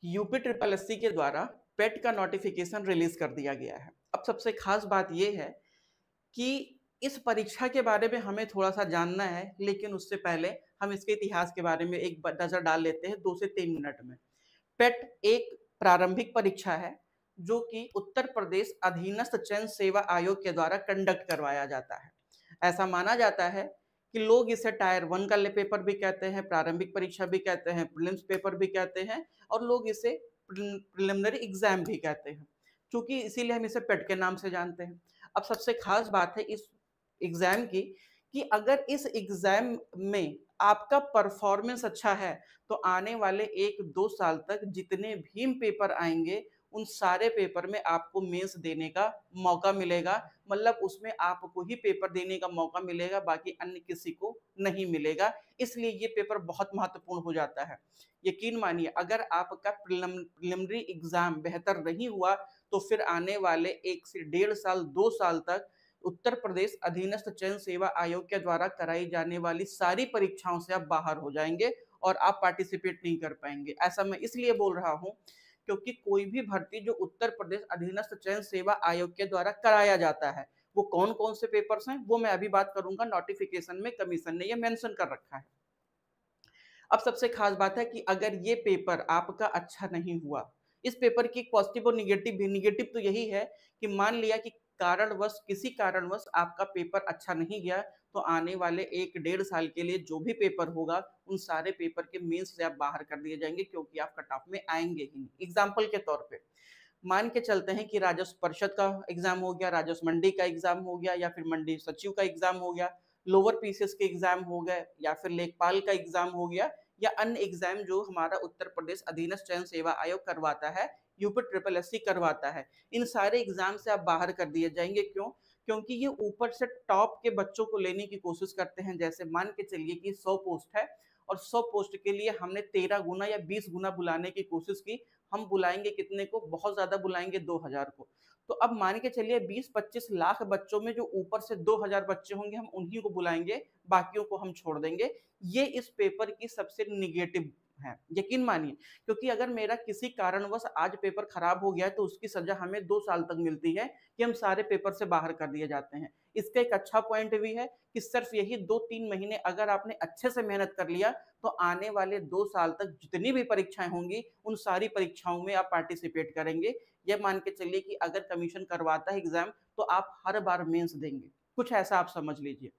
UP triple SC के द्वारा पेट का नोटिफिकेशन रिलीज कर दिया गया है। अब सबसे खास बात यह है कि इस परीक्षा के बारे में हमें थोड़ा सा जानना है, लेकिन उससे पहले हम इसके इतिहास के बारे में एक नजर डाल लेते हैं 2 से 3 मिनट में। पेट एक प्रारंभिक परीक्षा है जो कि उत्तर प्रदेश अधीनस्थ चयन सेवा आयोग के द्वारा कंडक्ट करवाया जाता है। ऐसा माना जाता है कि लोग इसे टायर 1 का पेपर भी कहते हैं, प्रारंभिक परीक्षा भी कहते हैं, प्रीलिम्स पेपर भी कहते हैं और लोग इसे प्रिलिमिनरी एग्जाम भी कहते हैं, क्योंकि इसीलिए हम इसे पेट के नाम से जानते हैं। अब सबसे खास बात है इस एग्जाम की कि अगर इस एग्जाम में आपका परफॉर्मेंस अच्छा है तो आने वाले 1-2 साल तक जितने भी पेपर आएंगे उन सारे पेपर में आपको मेंस देने का मौका मिलेगा। मतलब उसमें आपको ही पेपर देने का मौका मिलेगा, बाकी अन्य किसी को नहीं मिलेगा। इसलिए ये पेपर बहुत महत्वपूर्ण हो जाता है। यकीन मानिए, अगर आपका प्रिलिमिनरी एग्जाम बेहतर नहीं हुआ तो फिर आने वाले 1 से 1.5 साल 2 साल तक उत्तर प्रदेश अधीनस्थ चयन सेवा आयोग के द्वारा कराई जाने वाली सारी परीक्षाओं से आप बाहर हो जाएंगे और आप पार्टिसिपेट नहीं कर पाएंगे। ऐसा मैं इसलिए बोल रहा हूं क्योंकि कोई भी भर्ती जो उत्तर प्रदेश अधीनस्थ चयन सेवा आयोग के द्वारा कराया जाता है, वो कौन कौन से पेपर्स हैं वो मैं अभी बात करूंगा। नोटिफिकेशन में कमीशन ने ये मेंशन कर रखा है। अब सबसे खास बात है कि अगर ये पेपर आपका अच्छा नहीं हुआ, इस पेपर की पॉजिटिव और निगेटिव भी, निगेटिव तो यही है कि मान लिया कि किसी कारणवश आपका पेपर अच्छा नहीं गया तो आने वाले 1-1.5 साल के लिए जो भी पेपर होगा उन सारे पेपर के मेंस से आप बाहर कर दिए जाएंगे, क्योंकि आप कट ऑफ में आएंगे ही नहीं। एग्जाम्पल के तौर पे मान के चलते हैं कि राजस्व परिषद का एग्जाम हो गया, राजस्व मंडी का एग्जाम हो गया, या फिर मंडी सचिव का एग्जाम हो गया, लोअर पीसीएस के एग्जाम हो गए, या फिर लेखपाल का एग्जाम हो गया, या अन्य एग्जाम जो हमारा उत्तर प्रदेश अधीनस्थ चयन सेवा आयोग करवाता है, यूपी ट्रिपल एससी करवाता है। इन सारे एग्जाम से आप बाहर कर दिए जाएंगे। क्यों? क्योंकि ये ऊपर से टॉप के बच्चों को लेने की कोशिश करते हैं। जैसे मान के चलिए कि 100 पोस्ट है और 100 पोस्ट के लिए हमने 13 गुना या 20 गुना बुलाने की कोशिश की। हम बुलाएंगे कितने को? बहुत ज्यादा बुलाएंगे, 2000 को। तो अब मान के चलिए 20-25 लाख बच्चों में जो ऊपर से 2000 बच्चे होंगे हम उन्हीं को बुलाएंगे, बाकियों को हम छोड़ देंगे। ये इस पेपर की सबसे निगेटिव है, यकीन मानिए। क्योंकि अगर मेरा किसी कारणवश आज पेपर खराब हो गया है तो उसकी सजा हमें 2 साल तक मिलती है कि हम सारे पेपर से बाहर कर दिए जाते हैं। इसका एक अच्छा पॉइंट भी है कि सिर्फ यही 2-3 महीने अगर आपने अच्छे से मेहनत कर लिया तो आने वाले 2 साल तक जितनी भी परीक्षाएं होंगी उन सारी परीक्षाओं में आप पार्टिसिपेट करेंगे। यह मान के चलिए कि अगर कमीशन करवाता है एग्जाम तो आप हर बार मेंस देंगे, कुछ ऐसा आप समझ लीजिए।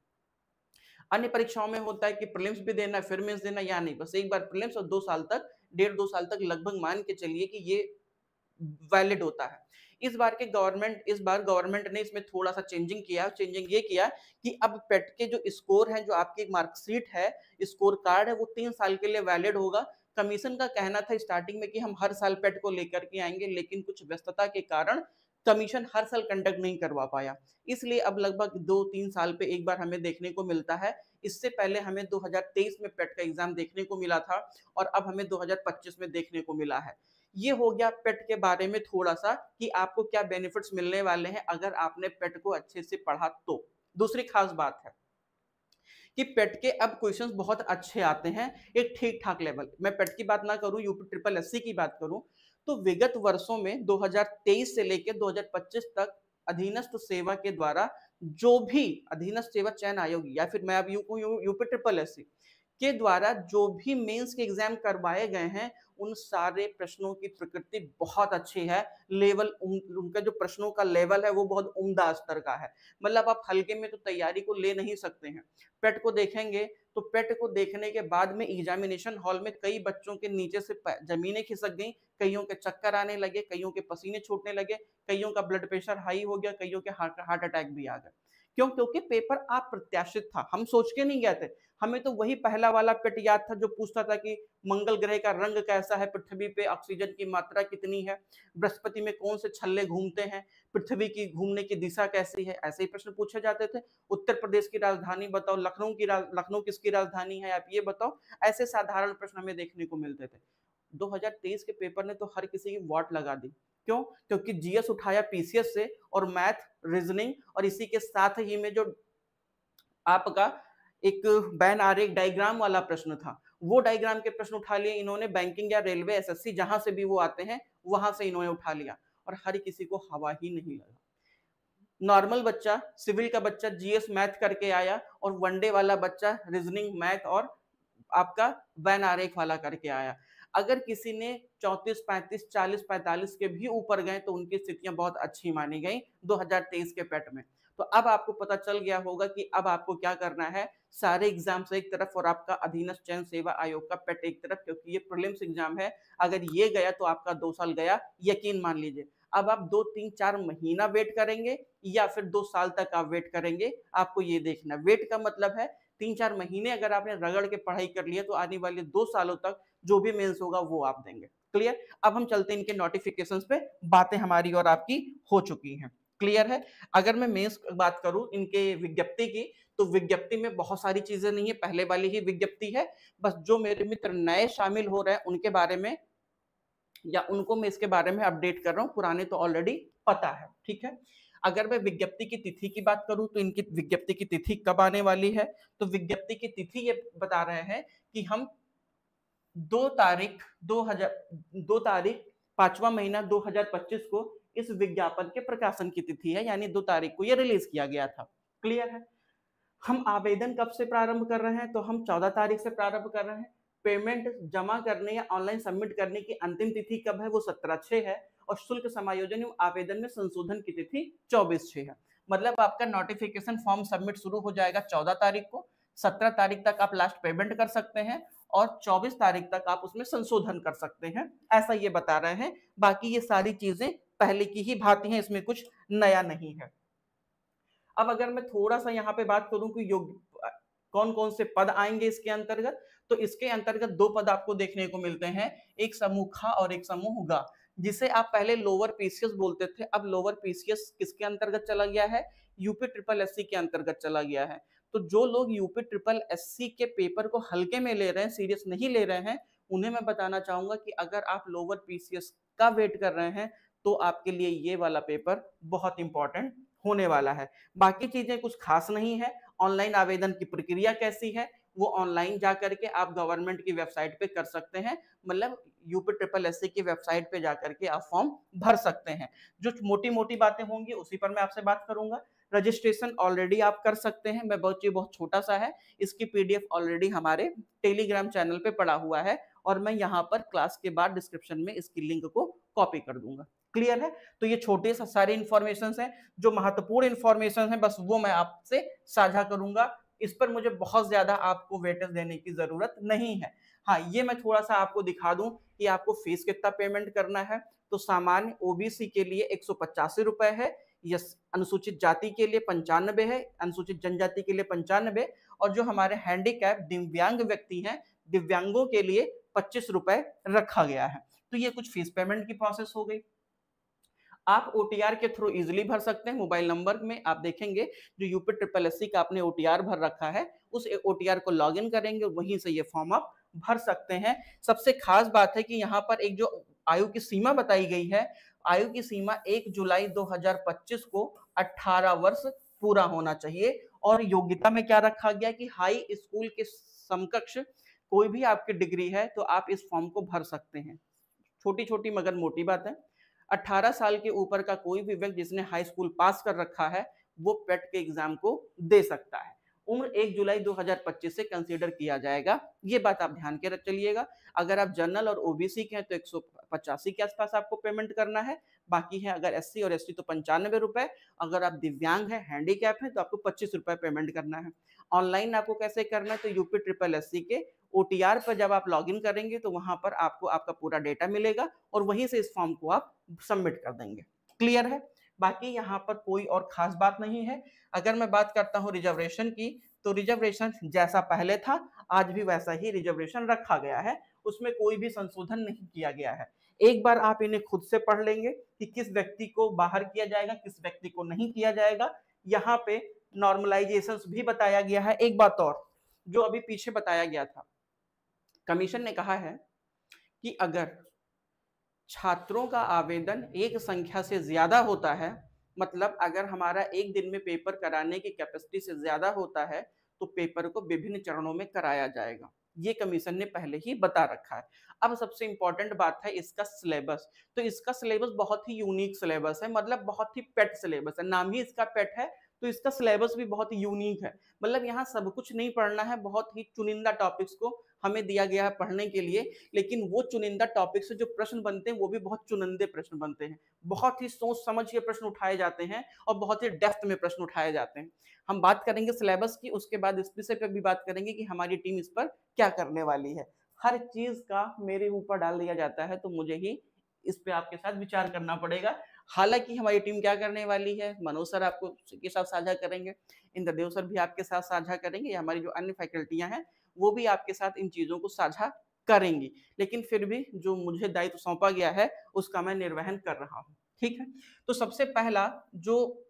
अन्य परीक्षाओं में होता है कि प्रीलिम्स भी देना फिर मेंस देना, या नहीं, बस एक बार प्रीलिम्स और 2 साल तक, 1.5-2 साल तक लगभग मान के चलिए कि ये वैलिड होता है। इस बार गवर्नमेंट ने इसमें थोड़ा सा चेंजिंग ये किया कि अब पेट के जो स्कोर है, जो आपकी मार्कशीट है, स्कोर कार्ड है, वो 3 साल के लिए वैलिड होगा। कमीशन का कहना था स्टार्टिंग में कि हम हर साल पेट को लेकर के आएंगे, लेकिन कुछ व्यस्तता के कारण कमीशन हर साल कंडक्ट नहीं करवा पाया। इसलिए अब लगभग 2-3 साल पे एक बार हमें देखने को मिलता है। इससे पहले हमें 2023 में पेट का एग्जाम देखने को मिला था और अब हमें 2025 में देखने को मिला है। ये हो गया पेट के बारे में थोड़ा सा कि आपको क्या बेनिफिट्स मिलने वाले हैं अगर आपने पेट को अच्छे से पढ़ा तो। दूसरी खास बात है कि पेट के अब क्वेश्चंस बहुत अच्छे आते हैं, एक ठीक ठाक लेवल। मैं पेट की बात ना करूं, यूपी ट्रिपल एससी की बात करूं, तो विगत वर्षों में 2023 से लेकर 2025 तक अधीनस्थ सेवा के द्वारा जो भी अधीनस्थ सेवा चयन आयोग या फिर मैं अब यूपी ट्रिपल एससी के द्वारा जो भी मेंस के एग्जाम करवाए गए हैं उन सारे प्रश्नों की प्रकृति बहुत अच्छी है। उनका जो प्रश्नों का लेवल है वो बहुत उम्दा स्तर का है। मतलब आप हल्के में तो तैयारी को ले नहीं सकते हैं। पेट को देखेंगे तो पेट को देखने के बाद में एग्जामिनेशन हॉल में कई बच्चों के नीचे से जमीनें खिसक गई, कईयों के चक्कर आने लगे, कईयों के पसीने छूटने लगे, कईयों का ब्लड प्रेशर हाई हो गया, कईयों के हार्ट अटैक भी आ गए। क्यों? क्योंकि पेपर अप्रत्याशित था, हम सोच के नहीं गए थे। हमें तो वही पहला वाला पेट याद था जो पूछता था कि मंगल ग्रह का रंग कैसा है, पृथ्वी पे ऑक्सीजन की मात्रा कितनी है, बृहस्पति में कौन से छल्ले घूमते हैं, पृथ्वी की घूमने की दिशा कैसी है, ऐसे ही प्रश्न पूछे जाते थे। उत्तर प्रदेश की राजधानी बताओ, लखनऊ किसकी राजधानी है, आप ये बताओ। ऐसे साधारण प्रश्न हमें देखने को मिलते थे। 2023 के पेपर ने तो हर किसी की वाट लगा दी। क्यों? क्योंकि जीएस उठाया पीसीएस से और मैथ, रीजनिंग और इसी के साथ ही में जो आपका एक बैन आरेख डायग्राम वाला प्रश्न था वो डायग्राम के प्रश्न उठा लिए इन्होंने, बैंकिंग या रेलवे, एसएससी, जहां से भी वो आते हैं वहां से इन्होंने उठा लिया, और हर किसी को हवा ही नहीं लगा। नॉर्मल बच्चा, सिविल का बच्चा जीएस मैथ करके आया, और वनडे वाला बच्चा रीजनिंग, मैथ और आपका वैन आरेख वाला करके आया। अगर किसी ने 34, 35, 40, 45 के भी ऊपर गए तो उनकी स्थितियां बहुत अच्छी मानी गई 2023 के पेट में। तो अब आपको पता चल गया होगा कि अब आपको क्या करना है, सारे एग्जाम्स एक तरफ और आपका अधीनस्थ चयन सेवा आयोग का पेट एक तरफ, क्योंकि ये प्रीलिम्स एग्जाम है। अगर ये गया तो आपका 2 साल गया, यकीन मान लीजिए। अब आप 2, 3, 4 महीना वेट करेंगे या फिर 2 साल तक आप वेट करेंगे, आपको ये देखना। वेट का मतलब है 3-4 महीने अगर आपने रगड़ के पढ़ाई कर लिया तो आने वाले 2 सालों तक जो भी मेंस होगा वो आप देंगे। क्लियर? अब हम चलते हैं इनके नोटिफिकेशंस पे, बातें हमारी और आपकी हो चुकी हैं। क्लियर है? अगर मैं मेंस बात करूं इनके विज्ञप्ति की, तो विज्ञप्ति में बहुत सारी चीजें नहीं है, पहले वाली ही विज्ञप्ति है। बस जो मेरे मित्र नए शामिल हो रहे हैं उनके बारे में, या उनको मैं इसके बारे में अपडेट कर रहा हूं, पुराने तो ऑलरेडी पता है। ठीक है? अगर मैं विज्ञप्ति की तिथि की बात करूं तो इनकी विज्ञप्ति की तिथि कब आने वाली है, तो विज्ञप्ति की तिथि ये बता रहे हैं कि हम 2 तारीख 5वां महीना 2025 को इस विज्ञापन के प्रकाशन की तिथि है, यानी 2 तारीख को ये रिलीज किया गया था। क्लियर है? हम आवेदन कब से प्रारंभ कर रहे हैं, तो हम 14 तारीख से प्रारंभ कर रहे हैं। पेमेंट जमा करने या ऑनलाइन सबमिट करने की अंतिम तिथि कब है, वो 17/6 है, और शुल्क समायोजन एवं आवेदन में संशोधन की तिथि 24/6 है। मतलब आपका नोटिफिकेशन फॉर्म सबमिट शुरू हो जाएगा 14 तारीख को, 17 तारीख तक आप लास्ट पेमेंट कर सकते हैं, और 24 तारीख तक आप उसमें संशोधन कर सकते हैं, ऐसा ये बता रहे हैं। बाकी ये सारी चीजें पहले की ही भांति हैं, इसमें कुछ नया नहीं है। अब अगर मैं थोड़ा सा यहाँ पे बात करूं कि कौन कौन से पद आएंगे इसके अंतर्गत, तो इसके अंतर्गत 2 पद आपको देखने को मिलते हैं, एक समूह ख और एक समूह ग, जिसे आप पहले लोअर पीसीएस बोलते थे, अब लोअर पीसीएस किसके अंतर्गत चला गया है, यूपी ट्रिपल एससी के अंतर्गत चला गया है। तो जो लोग यूपी ट्रिपल एससी के पेपर को हल्के में ले रहे हैं, सीरियस नहीं ले रहे हैं, उन्हें मैं बताना चाहूंगा कि अगर आप लोअर पीसीएस का वेट कर रहे हैं तो आपके लिए ये वाला पेपर बहुत इंपॉर्टेंट होने वाला है। बाकी चीजें कुछ खास नहीं है। ऑनलाइन आवेदन की प्रक्रिया कैसी है, वो ऑनलाइन जा करके आप गवर्नमेंट की वेबसाइट पे कर सकते हैं, मतलब यूपी ट्रिपल एससी की वेबसाइट पे जा करके आप फॉर्म भर सकते हैं। जो मोटी मोटी बातें होंगी उसी पर मैं आपसे बात करूंगा। रजिस्ट्रेशन ऑलरेडी आप कर सकते हैं, मैं बहुत छोटा सा है, इसकी पीडीएफ ऑलरेडी हमारे टेलीग्राम चैनल पे पड़ा हुआ है, और मैं यहाँ पर क्लास के बाद डिस्क्रिप्शन में इसकी लिंक को कॉपी कर दूंगा। क्लियर है? तो ये छोटे से सारे इंफॉर्मेशन हैं, जो महत्वपूर्ण इंफॉर्मेशन है बस वो मैं आपसे साझा करूंगा। इस पर मुझे बहुत ज्यादा आपको वेटेज देने की जरूरत नहीं है। हाँ, ये मैं थोड़ा सा आपको दिखा दूं कि आपको फीस कितना पेमेंट करना है। तो सामान्य ओबीसी के लिए 185 रुपए है, यस, अनुसूचित जाति के लिए 95 है, अनुसूचित जनजाति के लिए 95, और जो हमारे हैंडीकैप दिव्यांग व्यक्ति हैं, दिव्यांगों के लिए 25 रुपए रखा गया है। तो ये कुछ फीस पेमेंट की प्रोसेस हो गई। आप ओटीआर के थ्रू इजिली भर सकते हैं। मोबाइल नंबर में आप देखेंगे जो यूपी ट्रिपल एससी का आपने ओटीआर भर रखा है, उस ओटीआर को लॉगिन करेंगे, वहीं से ये फॉर्म आप भर सकते हैं। सबसे खास बात है कि यहाँ पर एक जो आयु की सीमा बताई गई है, आयु की सीमा 1 जुलाई 2025 को 18 वर्ष पूरा होना चाहिए, और योग्यता में क्या रखा गया कि हाई स्कूल के समकक्ष कोई भी आपकी डिग्री है तो आप इस फॉर्म को भर सकते हैं। छोटी छोटी मगर मोटी बात है। 18 साल के ऊपर का कोई भी व्यक्ति जिसने हाई स्कूल पास कर रखा है वो पेट के एग्जाम को दे सकता है। उम्र 1 जुलाई 2025 से कंसीडर किया जाएगा, ये बात आप ध्यान के रख चलिएगा। अगर आप जनरल और ओबीसी के हैं तो 185 के आसपास आपको पेमेंट करना है। बाकी है अगर एससी और एसटी तो 95 रुपए, अगर आप दिव्यांग है, हैंडीकैप है तो आपको 25 रुपए पेमेंट करना है। ऑनलाइन आपको कैसे करना है, तो यूपी ट्रिपल एससी के ओटीआर पर जब आप लॉगिन करेंगे तो वहां पर आपको आपका पूरा डेटा मिलेगा, और वहीं से इस फॉर्म को आप सबमिट कर देंगे। क्लियर है? बाकी यहाँ पर कोई और खास बात नहीं है। अगर मैं बात करता हूँ रिजर्वेशन की, तो रिजर्वेशन जैसा पहले था आज भी वैसा ही रिजर्वेशन रखा गया है, उसमें कोई भी संशोधन नहीं किया गया है। एक बार आप इन्हें खुद से पढ़ लेंगे कि किस व्यक्ति को बाहर किया जाएगा, किस व्यक्ति को नहीं किया जाएगा। यहाँ पे नॉर्मलाइजेशन भी बताया गया है। एक बात और जो अभी पीछे बताया गया था, कमीशन ने कहा है कि अगर छात्रों का आवेदन एक संख्या से ज्यादा होता है, मतलब अगर हमारा एक दिन में पेपर कराने की कैपेसिटी से ज्यादा होता है तो पेपर को विभिन्न चरणों में कराया जाएगा। ये कमीशन ने पहले ही बता रखा है। अब सबसे इंपॉर्टेंट बात है इसका सिलेबस। तो इसका सिलेबस बहुत ही यूनिक सिलेबस है, मतलब बहुत ही पेट सिलेबस है, नाम ही इसका पेट है, तो इसका सिलेबस भी बहुत यूनिक है। मतलब यहाँ सब कुछ नहीं पढ़ना है, बहुत ही चुनिंदा टॉपिक्स को हमें दिया गया है पढ़ने के लिए, लेकिन वो चुनिंदा टॉपिक से जो प्रश्न बनते हैं वो भी बहुत चुनिंदे प्रश्न बनते हैं, बहुत ही सोच समझ के प्रश्न उठाए जाते हैं और बहुत ही डेप्थ में प्रश्न उठाए जाते हैं। हम बात करेंगे सिलेबस की, उसके बाद इस विषय पर भी बात करेंगे कि हमारी टीम इस पर क्या करने वाली है। हर चीज का मेरे ऊपर डाल दिया जाता है, तो मुझे ही इस पे आपके साथ विचार करना पड़ेगा। हालांकि हमारी टीम क्या करने वाली है, मनोज सर आपको के साथ साझा करेंगे, इंद्रदेव सर भी आपके साथ साझा करेंगे, या हमारी जो अन्य फैकल्टियां हैं वो भी आपके साथ इन चीजों को साझा करेंगी। लेकिन फिर भी जो मुझे दायित्व सौंपा गया है उसका मैं निर्वहन कर रहा हूँ। ठीक है, तो सबसे पहला जो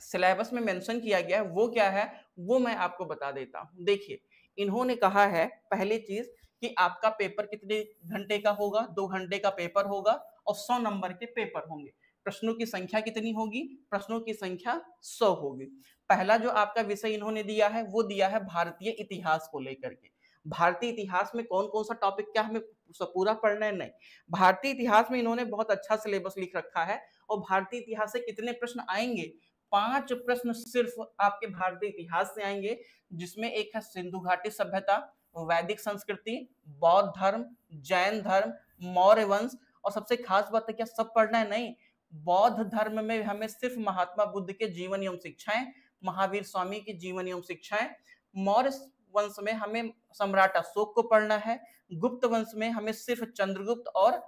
सिलेबस में मेंशन किया गया है वो क्या है, वो मैं आपको बता देता हूँ। देखिए, इन्होंने कहा है पहली चीज कि आपका पेपर कितने घंटे का होगा, 2 घंटे का पेपर होगा और 100 नंबर के पेपर होंगे। प्रश्नों की संख्या कितनी होगी, प्रश्नों की संख्या 100 होगी। पहला जो आपका विषय इन्होंने दिया है वो दिया है भारतीय इतिहास को लेकर के। भारतीय इतिहास में कौन कौन सा टॉपिक क्या हमें पूरा पढ़ना है, नहीं, भारतीय इतिहास में इन्होंने बहुत अच्छा सिलेबस लिख रखा है। और भारतीय इतिहास से कितने प्रश्न आएंगे, 5 प्रश्न सिर्फ आपके भारतीय इतिहास से आएंगे, जिसमें एक है सिंधु घाटी सभ्यता, वैदिक संस्कृति, बौद्ध धर्म, जैन धर्म, मौर्य वंश। और सबसे खास बात है क्या सब पढ़ना है, नहीं, बौद्ध धर्म में हमें सिर्फ महात्मा बुद्ध के जीवन एवं शिक्षाएं, महावीर स्वामी की जीवन एवं शिक्षाएं, मौर्य वंश में हमें सम्राट अशोक को पढ़ना है, गुप्त वंश में हमें सिर्फ चंद्रगुप्त और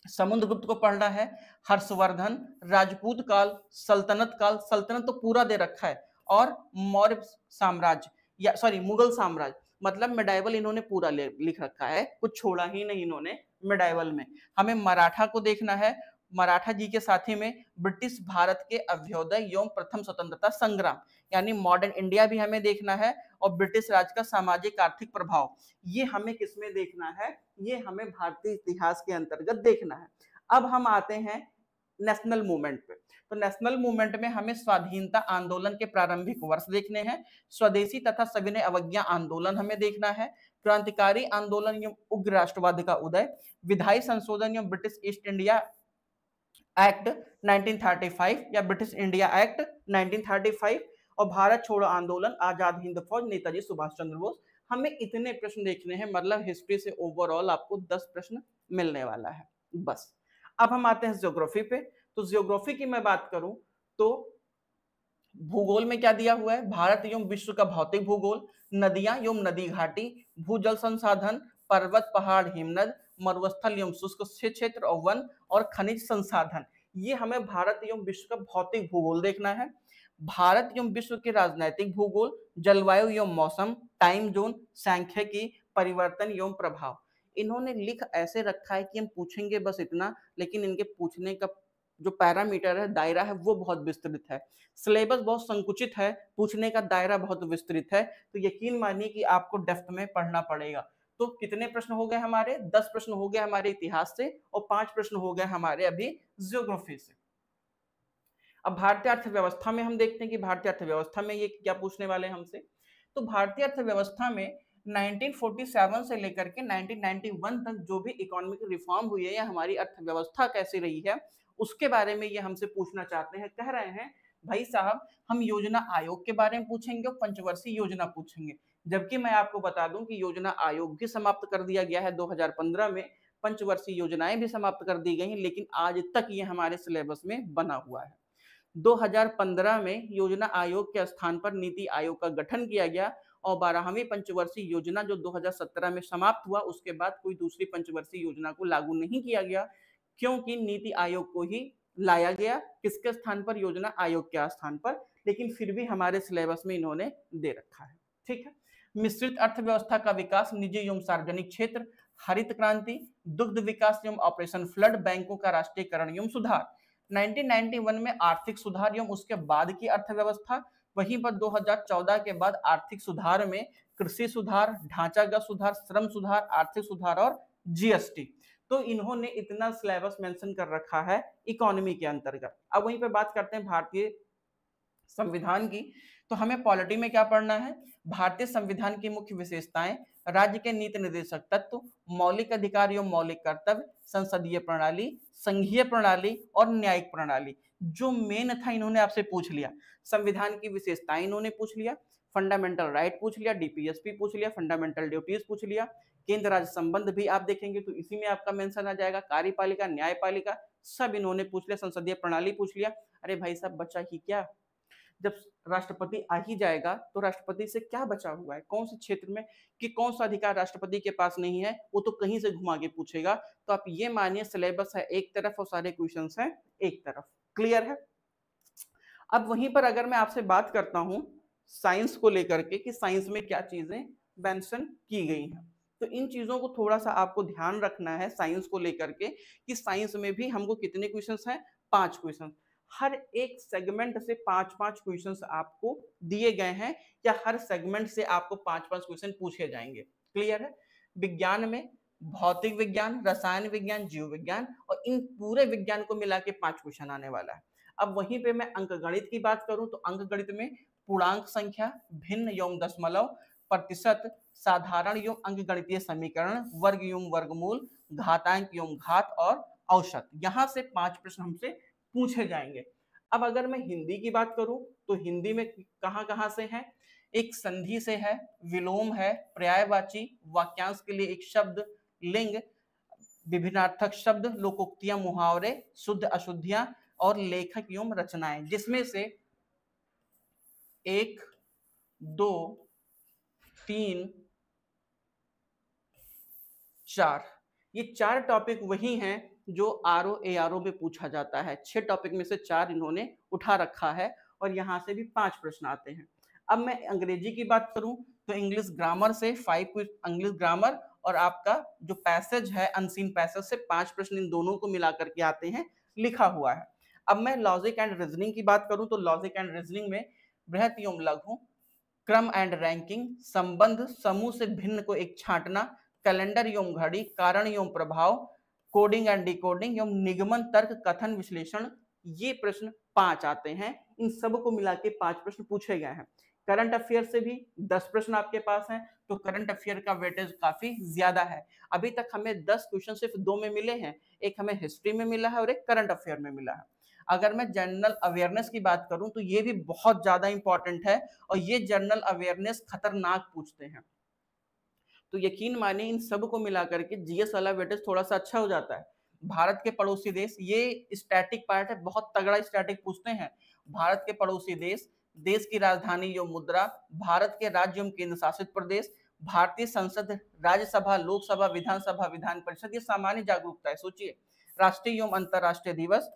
समुद्रगुप्त को पढ़ना है, हर्षवर्धन, राजपूत काल, सल्तनत तो पूरा दे रखा है, और मौर्य साम्राज्य या सॉरी मुगल साम्राज्य, मतलब मेडाइवल इन्होंने पूरा लिख रखा है, कुछ छोड़ा ही नहीं इन्होंने मेडाइवल में। हमें मराठा को देखना है, मराठा जी के साथ ही में ब्रिटिश भारत के अभ्युदय एवं प्रथम स्वतंत्रता संग्राम, यानी मॉडर्न इंडिया भी हमें देखना है, और ब्रिटिश राज का सामाजिक आर्थिक प्रभाव, ये हमें किसमें देखना है, ये हमें भारतीय इतिहास के अंतर्गत देखना है। अब हम आते हैं नेशनल मूवमेंट पे। तो नेशनल मूवमेंट में हमें स्वाधीनता आंदोलन के प्रारंभिक वर्ष देखने हैं, स्वदेशी तथा सविनय अवज्ञा आंदोलन हमें देखना है, क्रांतिकारी आंदोलन एवं उग्र राष्ट्रवाद का उदय, विधायी संशोधन एवं ब्रिटिश ईस्ट इंडिया एक्ट 1935 या ब्रिटिश इंडिया एक्ट 1935, और भारत छोड़ो आंदोलन, आजाद हिंद फौज, नेताजी सुभाष चंद्र बोस। हमें इतने प्रश्न देखने हैं, मतलब हिस्ट्री से ओवरऑल आपको 10 प्रश्न मिलने वाला है बस। अब हम आते हैं ज्योग्राफी पे। तो ज्योग्राफी की मैं बात करूं तो भूगोल में क्या दिया हुआ है, भारत एवं विश्व का भौतिक भूगोल, नदियां एवं नदी घाटी, भूजल संसाधन, पर्वत पहाड़ हिमनद, मरुस्थल एवं शुष्क क्षेत्र और वन और खनिज संसाधन। ये हमें भारत एवं विश्व का भौतिक भूगोल देखना है। भारत एवं विश्व के राजनैतिक भूगोल, जलवायु एवं मौसम, टाइम जोन, सांख्यिकी, परिवर्तन एवं प्रभाव। इन्होंने लिख ऐसे रखा है कि हम पूछेंगे बस इतना, लेकिन इनके पूछने का जो पैरामीटर है, दायरा है, वो बहुत विस्तृत है। सिलेबस बहुत संकुचित है, पूछने का दायरा बहुत विस्तृत है, तो यकीन मानिए कि आपको डेप्थ में पढ़ना पड़ेगा। तो कितने प्रश्न हो गए हमारे, 10 प्रश्न हो गए हमारे इतिहास से, और 5 प्रश्न हो गए हमारे अभी ज्योग्राफी से। अब भारतीय अर्थव्यवस्था में हम देखते हैं कि भारतीय अर्थव्यवस्था में ये क्या पूछने वाले हमसे। तो भारतीय अर्थव्यवस्था में 1947 से लेकर के 1991 तक जो भी इकोनॉमिक रिफॉर्म हुई है या हमारी अर्थव्यवस्था कैसी रही है, उसके बारे में ये हमसे पूछना चाहते हैं। कह रहे हैं भाई साहब हम योजना आयोग के बारे में पूछेंगे और पंचवर्षीय योजना पूछेंगे, जबकि मैं आपको बता दूं कि योजना आयोग भी समाप्त कर दिया गया है 2015 में, पंचवर्षीय योजनाएं भी समाप्त कर दी गई हैं, लेकिन आज तक ये हमारे सिलेबस में बना हुआ है। 2015 में योजना आयोग के स्थान पर नीति आयोग का गठन किया गया, और 12वीं पंचवर्षीय योजना जो 2017 में समाप्त हुआ, उसके बाद कोई दूसरी पंचवर्षीय योजना को लागू नहीं किया गया, क्योंकि नीति आयोग को ही लाया गया किसके स्थान पर, योजना आयोग के स्थान पर। लेकिन फिर भी हमारे सिलेबस में इन्होंने दे रखा है। ठीक है, मिश्रित अर्थव्यवस्था का विकास, निजी एवं सार्वजनिक क्षेत्र, हरित क्रांति, दुग्ध विकास एवं ऑपरेशन फ्लड, बैंकों का राष्ट्रीयकरण एवं सुधार। 1991 में आर्थिक सुधार एवं उसके बाद की अर्थव्यवस्था, वहीं पर 2014 के बाद आर्थिक सुधार में कृषि सुधार, ढांचागत सुधार, श्रम सुधार, आर्थिक सुधार और जीएसटी। तो इन्होंने इतना सिलेबस मेंशन कर रखा है इकोनॉमी के अंतर्गत। अब वहीं पे बात करते हैं भारतीय संविधान की। तो हमें पॉलिटी में क्या पढ़ना है, भारतीय संविधान की मुख्य विशेषताएं, राज्य के नीति निर्देशक तत्व, मौलिक अधिकार एवं मौलिक कर्तव्य, संसदीय प्रणाली, संघीय प्रणाली और न्यायिक प्रणाली। जो मेन था इन्होंने आपसे पूछ लिया, संविधान की विशेषताएं इन्होंने पूछ लिया, फंडामेंटल राइट पूछ लिया, डीपीएसपी पूछ लिया, फंडामेंटल ड्यूटीज पूछ लिया, केंद्र राज्य संबंध भी आप देखेंगे तो इसी में आपका मेंशन आ जाएगा, कार्यपालिका, न्यायपालिका सब इन्होंने पूछ लिया, संसदीय प्रणाली पूछ लिया। अरे भाई साहब बचा ही क्या, जब राष्ट्रपति आ ही जाएगा तो राष्ट्रपति से क्या बचा हुआ है, कौन से क्षेत्र में कि कौन सा अधिकार राष्ट्रपति के पास नहीं है, वो तो कहीं से घुमा के पूछेगा। तो आप ये मानिए सिलेबस है एक तरफ और सारे क्वेश्चंस हैं एक तरफ। क्लियर है। अब वहीं पर अगर मैं आपसे बात करता हूं साइंस को लेकर के कि साइंस में क्या चीजें मेंशन की गई हैं, तो इन चीजों को थोड़ा सा आपको ध्यान रखना है साइंस को लेकर के कि साइंस में भी हमको कितने क्वेश्चंस हैं, 5 क्वेश्चन। हर एक सेगमेंट से 5-5 क्वेश्चंस आपको दिए गए हैं या हर सेगमेंट से आपको 5-5 क्वेश्चन पूछे जाएंगे। क्लियर है। विज्ञान में भौतिक विज्ञान, रसायन विज्ञान, जीव विज्ञान और इन पूरे विज्ञान को मिला के 5 क्वेश्चन आने वाला है। अब वहीं पे मैं अंकगणित की बात करूं तो अंकगणित में पूर्णांक संख्या, भिन्न एवं दशमलव, प्रतिशत, साधारण एवं अंकगणितीय समीकरण, वर्ग एवं वर्गमूल, घातांक एवं घात और औसत, यहां से 5 प्रश्न हमसे पूछे जाएंगे। अब अगर मैं हिंदी की बात करूं तो हिंदी में कहां से है, एक संधि से है, विलोम है, पर्यायवाची, वाक्यांश के लिए एक शब्द, लिंग, विभिन्नार्थक शब्द, लोकोक्तियां, मुहावरे, शुद्ध अशुद्धियां और लेखक एवं रचनाएं, जिसमें से 1, 2, 3, 4 ये 4 टॉपिक वही हैं जो आरओ एआरओ में पूछा जाता है। 6 टॉपिक में से 4 इन्होंने उठा रखा है और यहां से भी 5 प्रश्न आते हैं। अब मैं अंग्रेजी की बात करूं तो इंग्लिश ग्रामर से 5 इंग्लिश ग्रामर और आपका जो पैसेज है अनसीन पैसेज से 5 प्रश्न इन दोनों को मिलाकर के आते हैं, लिखा हुआ है। अब मैं लॉजिक एंड रीजनिंग की बात करूं तो लॉजिक एंड रीजनिंग में बृहत एवं लघु, क्रम एंड रैंकिंग, संबंध, समूह से भिन्न को एक छांटना, कैलेंडर एवं घड़ी, कारण एवं प्रभाव, कोडिंग एंड डिकोडिंग एवं निगमन, तर्क, कथन, विश्लेषण, ये प्रश्न 5 आते हैं। इन सब को मिला के 5 प्रश्न पूछे गए हैं। करंट अफेयर से भी 10 प्रश्न आपके पास हैं, तो करंट अफेयर का वेटेज काफी ज्यादा है। अभी तक हमें 10 क्वेश्चन सिर्फ 2 में मिले हैं, एक हमें हिस्ट्री में मिला है और एक करंट अफेयर में मिला है। अगर मैं जनरल अवेयरनेस की बात करूं तो ये भी बहुत ज्यादा इंपॉर्टेंट है और ये जनरल अवेयरनेस खतरनाक पूछते हैं। तो यकीन मानिए इन सब को मिलाकर के जीएस वाला वेटेज थोड़ा सा अच्छा हो जाता है। भारत के पड़ोसी देश, ये स्टैटिक पार्ट है, बहुत तगड़ा स्टैटिक पूछते हैं। भारत के पड़ोसी देश, देश की राजधानी एवं मुद्रा, भारत के राज्य एवं केंद्र शासित प्रदेश, भारतीय संसद, राज्यसभा, लोकसभा, विधानसभा, विधान परिषद, ये सामान्य जागरूकता है। सोचिए, राष्ट्रीय एवं अंतरराष्ट्रीय दिवस,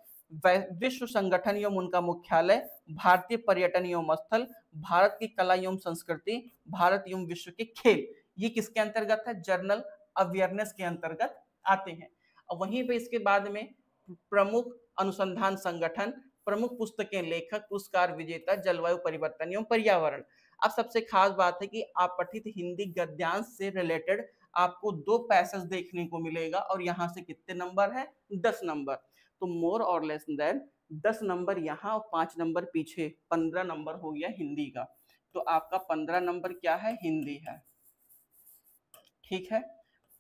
विश्व संगठन एवं उनका मुख्यालय, भारतीय पर्यटन एवं स्थल, भारत की कला एवं संस्कृति, भारत एवं विश्व के खेल, ये किसके अंतर्गत है, जनरल अवेयरनेस के अंतर्गत आते हैं। और वहीं पे इसके बाद में प्रमुख अनुसंधान संगठन, प्रमुख पुस्तकें, लेखक, पुरस्कार विजेता, जलवायु परिवर्तन एवं पर्यावरण। अब सबसे खास बात है कि आप पठित हिंदी गद्यांश से रिलेटेड आपको 2 पैसेज देखने को मिलेगा और यहाँ से कितने नंबर है, 10 नंबर। तो मोर और लेस देन 10 नंबर यहाँ और 5 नंबर पीछे, 15 नंबर हो गया हिंदी का। तो आपका 15 नंबर क्या है, हिंदी है। ठीक है।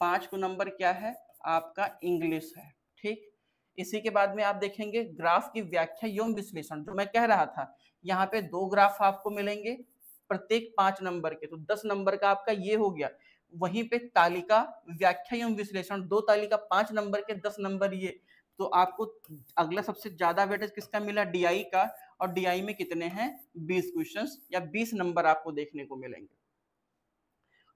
5 को नंबर क्या है आपका, इंग्लिश है। ठीक। इसी के बाद में आप देखेंगे ग्राफ की व्याख्या एवं विश्लेषण, जो मैं कह रहा था, यहाँ पे 2 ग्राफ आपको मिलेंगे प्रत्येक 5 नंबर के, तो 10 नंबर का आपका ये हो गया। वहीं पे तालिका, व्याख्या एवं विश्लेषण, 2 तालिका, 5 नंबर के, 10 नंबर ये। तो आपको अगला सबसे ज्यादा वेटेज किसका मिला, डीआई का, और डीआई में कितने हैं, 20 क्वेश्चंस या 20 नंबर आपको देखने को मिलेंगे।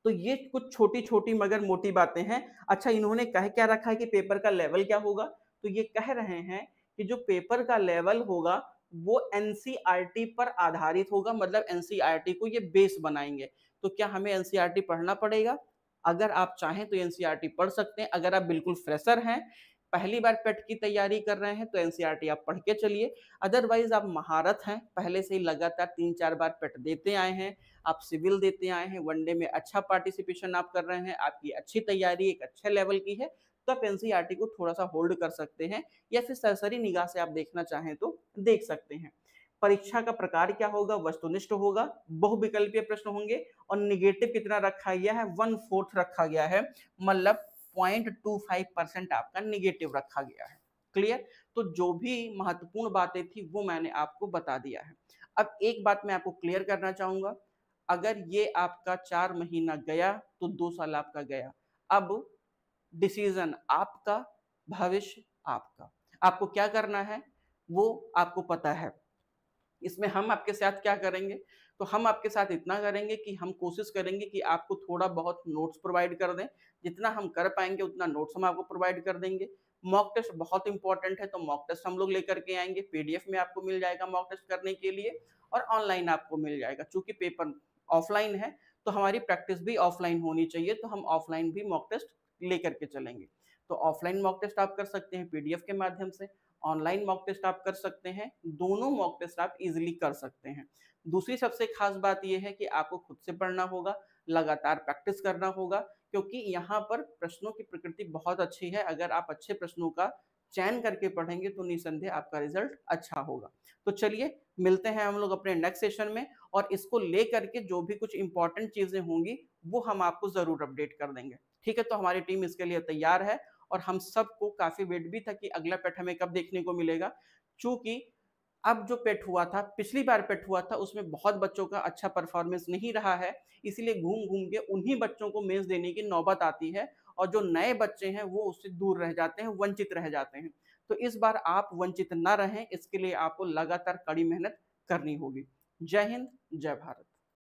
तो ये कुछ छोटी छोटी मगर मोटी बातें हैं। अच्छा, इन्होंने कह क्या रखा है कि पेपर का लेवल क्या होगा, तो ये कह रहे हैं कि जो पेपर का लेवल होगा वो एनसीईआरटी पर आधारित होगा, मतलब एनसीईआरटी को ये बेस बनाएंगे। तो क्या हमें एनसीईआरटी पढ़ना पड़ेगा? अगर आप चाहें तो एनसीईआरटी पढ़ सकते हैं। अगर आप बिल्कुल फ्रेशर हैं, पहली बार पेट की तैयारी कर रहे हैं, तो एनसीईआरटी आप पढ़ के चलिए। अदरवाइज आप महारत हैं, पहले से ही लगातार 3-4 बार पेट देते आए हैं, आप सिविल देते आए हैं, वनडे में अच्छा पार्टिसिपेशन आप कर रहे हैं, आपकी अच्छी तैयारी एक अच्छे लेवल की है, तो आप एनसीईआरटी को थोड़ा सा होल्ड कर सकते हैं या फिर सरसरी निगाह से आप देखना चाहें तो देख सकते हैं। परीक्षा का प्रकार क्या होगा, वस्तुनिष्ठ होगा, बहुविकल्पीय प्रश्न होंगे और निगेटिव कितना रखा गया है, 1/4 रखा गया है, मतलब 0.25% आपका निगेटिव रखा गया है। क्लियर? तो जो भी महत्वपूर्ण बातें थी वो मैंने आपको बता दिया है। अब एक बात मैं आपको क्लियर करना चाहूंगा, अगर ये आपका 4 महीना गया तो 2 साल आपका गया। अब डिसीजन आपका, भविष्य आपका। आपको क्या करना है वो आपको पता है। इसमें हम आपके साथ क्या करेंगे, तो हम आपके साथ इतना करेंगे कि हम कोशिश करेंगे कि आपको थोड़ा बहुत नोट्स प्रोवाइड कर दें। जितना हम कर पाएंगे उतना नोट्स हम आपको प्रोवाइड कर देंगे। मॉक टेस्ट बहुत इंपॉर्टेंट है, तो मॉक टेस्ट हम लोग लेकर के आएंगे, पीडीएफ में आपको मिल जाएगा मॉक टेस्ट करने के लिए, और ऑनलाइन आपको मिल जाएगा। चूंकि पेपर ऑफलाइन है तो हमारी प्रैक्टिस भी ऑफलाइन होनी चाहिए, तो हम ऑफलाइन भी मॉक टेस्ट लेकर के चलेंगे। तो ऑफलाइन मॉक टेस्ट आप कर सकते हैं पीडीएफ के माध्यम से, ऑनलाइन मॉक टेस्ट आप कर सकते हैं, दोनों मॉक टेस्ट आप इजीली कर सकते हैं। दूसरी सबसे खास बात यह है कि आपको खुद से पढ़ना होगा, लगातार प्रैक्टिस करना होगा, क्योंकि यहाँ पर प्रश्नों की प्रकृति बहुत अच्छी है। अगर आप अच्छे प्रश्नों का चयन करके पढ़ेंगे तो निसंदेह आपका रिजल्ट अच्छा होगा। तो चलिए मिलते हैं हम लोग अपने नेक्स्ट सेशन में, और इसको लेकर के जो भी कुछ इंपॉर्टेंट चीजें होंगी वो हम आपको जरूर अपडेट कर देंगे। ठीक है, तो हमारी टीम इसके लिए तैयार है, और हम सबको काफी वेट भी था कि अगला पेट हमें कब देखने को मिलेगा। चूंकि अब जो पेट हुआ था, पिछली बार पेट हुआ था, उसमें बहुत बच्चों का अच्छा परफॉर्मेंस नहीं रहा है, इसलिए घूम घूम के उन्हीं बच्चों को मेंस देने की नौबत आती है, और जो नए बच्चे हैं वो उससे दूर रह जाते हैं, वंचित रह जाते हैं। तो इस बार आप वंचित ना रहें, इसके लिए आपको लगातार कड़ी मेहनत करनी होगी। जय हिंद, जय भारत।